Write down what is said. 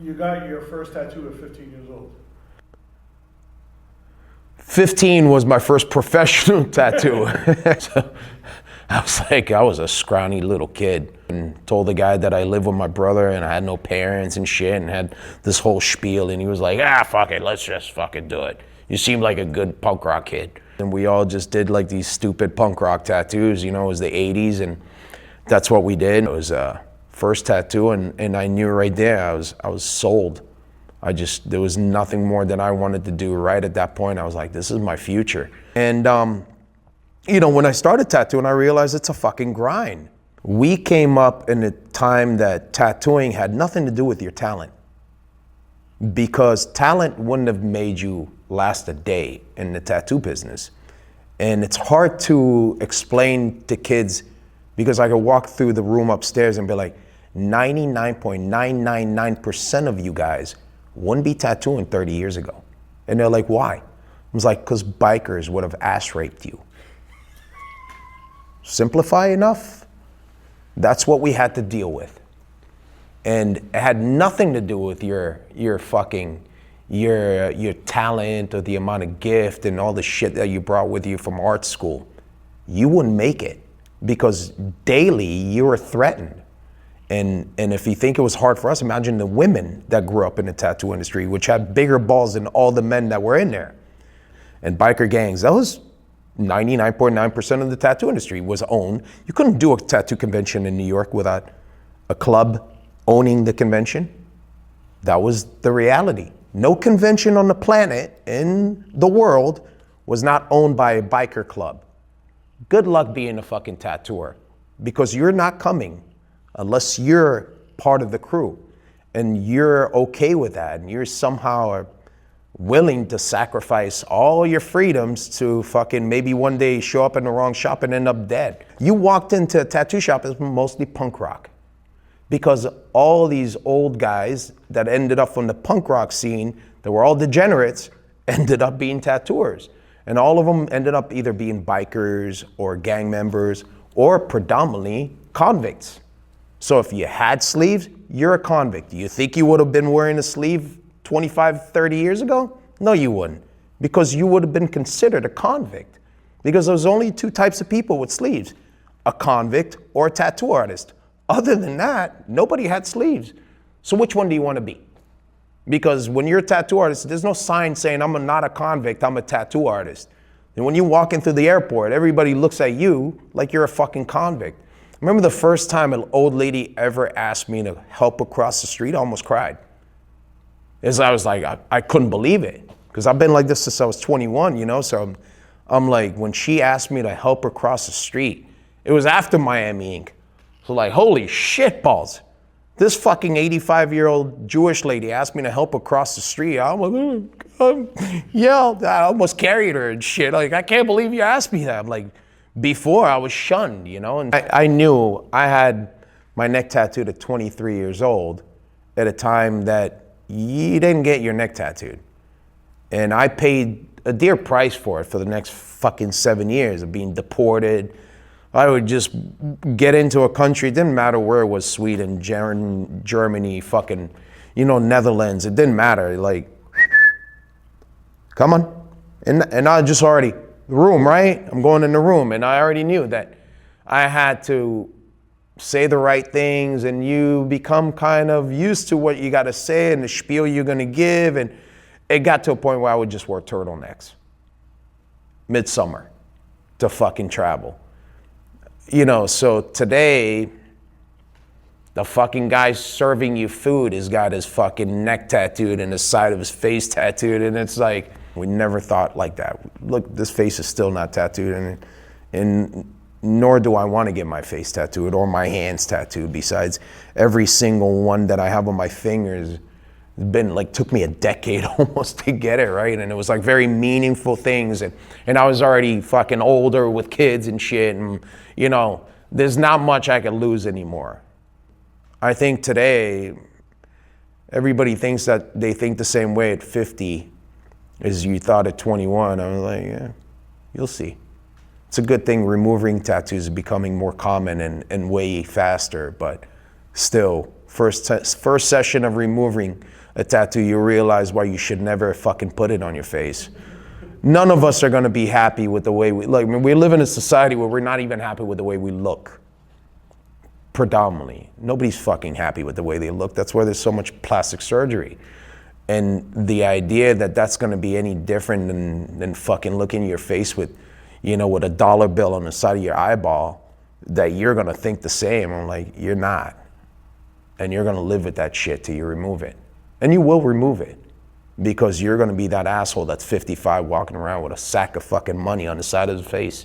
You got your first tattoo at 15 years old. 15 was my first professional tattoo. So I was a scrawny little kid, and told the guy that I lived with my brother and I had no parents and shit, and had this whole spiel, and he was like, fuck it, let's just fucking do it. You seem like a good punk rock kid. And we all just did like these stupid punk rock tattoos, it was the 80s, and that's what we did. It was first tattoo, and I knew right there I was sold. There was nothing more that I wanted to do right at that point. I was like, this is my future. And when I started tattooing, I realized it's a fucking grind. We came up in a time that tattooing had nothing to do with your talent, because talent wouldn't have made you last a day in the tattoo business. And it's hard to explain to kids, because I could walk through the room upstairs and be like, 99.999% of you guys wouldn't be tattooing 30 years ago. And they're like, why? I was like, because bikers would have ass raped you. Simplify enough? That's what we had to deal with. And it had nothing to do with your talent or the amount of gift and all the shit that you brought with you from art school. You wouldn't make it, because daily you were threatened. And if you think it was hard for us, imagine the women that grew up in the tattoo industry, which had bigger balls than all the men that were in there. And biker gangs, that was 99.9% of the tattoo industry was owned. You couldn't do a tattoo convention in New York without a club owning the convention. That was the reality. No convention on the planet, in the world, was not owned by a biker club. Good luck being a fucking tattooer, because you're not coming unless you're part of the crew and you're okay with that, and you're somehow willing to sacrifice all your freedoms to fucking maybe one day show up in the wrong shop and end up dead. You walked into a tattoo shop, it's mostly punk rock, because all these old guys that ended up from the punk rock scene, that were all degenerates, ended up being tattooers. And all of them ended up either being bikers or gang members or predominantly convicts. So if you had sleeves, you're a convict. Do you think you would have been wearing a sleeve 25, 30 years ago? No, you wouldn't, because you would have been considered a convict. Because there's only two types of people with sleeves, a convict or a tattoo artist. Other than that, nobody had sleeves. So which one do you want to be? Because when you're a tattoo artist, there's no sign saying I'm not a convict, I'm a tattoo artist. And when you walk in through the airport, everybody looks at you like you're a fucking convict. I remember the first time an old lady ever asked me to help across the street, I almost cried. As I was like, I couldn't believe it, because I've been like this since I was 21, so I'm like, when she asked me to help her cross the street, it was after Miami Ink. So like, holy shit balls. This fucking 85-year-old Jewish lady asked me to help her cross the street. I'm like, yeah, I almost carried her and shit. Like, I can't believe you asked me that. I'm like, before I was shunned, and I knew I had my neck tattooed at 23 years old at a time that you didn't get your neck tattooed. And I paid a dear price for it for the next fucking 7 years of being deported. I would just get into a country, it didn't matter where it was, Sweden, Germany, fucking, Netherlands, it didn't matter. Like, come on. And I just already, the room, right? I'm going in the room, and I already knew that I had to say the right things, and you become kind of used to what you got to say and the spiel you're going to give. And it got to a point where I would just wear turtlenecks midsummer to fucking travel. So today, the fucking guy serving you food has got his fucking neck tattooed and the side of his face tattooed, and it's like, we never thought like that. Look, this face is still not tattooed, and nor do I want to get my face tattooed or my hands tattooed. Besides, every single one that I have on my fingers took me a decade almost to get it, right? And it was like very meaningful things, and I was already fucking older with kids and shit, and there's not much I could lose anymore. I think today, everybody thinks that they think the same way at 50 as you thought at 21. I was like, yeah, you'll see. It's a good thing removing tattoos is becoming more common and way faster, but still, First session of removing a tattoo, you realize why you should never fucking put it on your face. None of us are gonna be happy with the way we look. I mean, we live in a society where we're not even happy with the way we look. Predominantly. Nobody's fucking happy with the way they look. That's why there's so much plastic surgery. And the idea that that's gonna be any different than fucking looking in your face with, with a dollar bill on the side of your eyeball, that you're gonna think the same. I'm like, you're not. And you're gonna live with that shit till you remove it. And you will remove it, because you're gonna be that asshole that's 55 walking around with a sack of fucking money on the side of his face.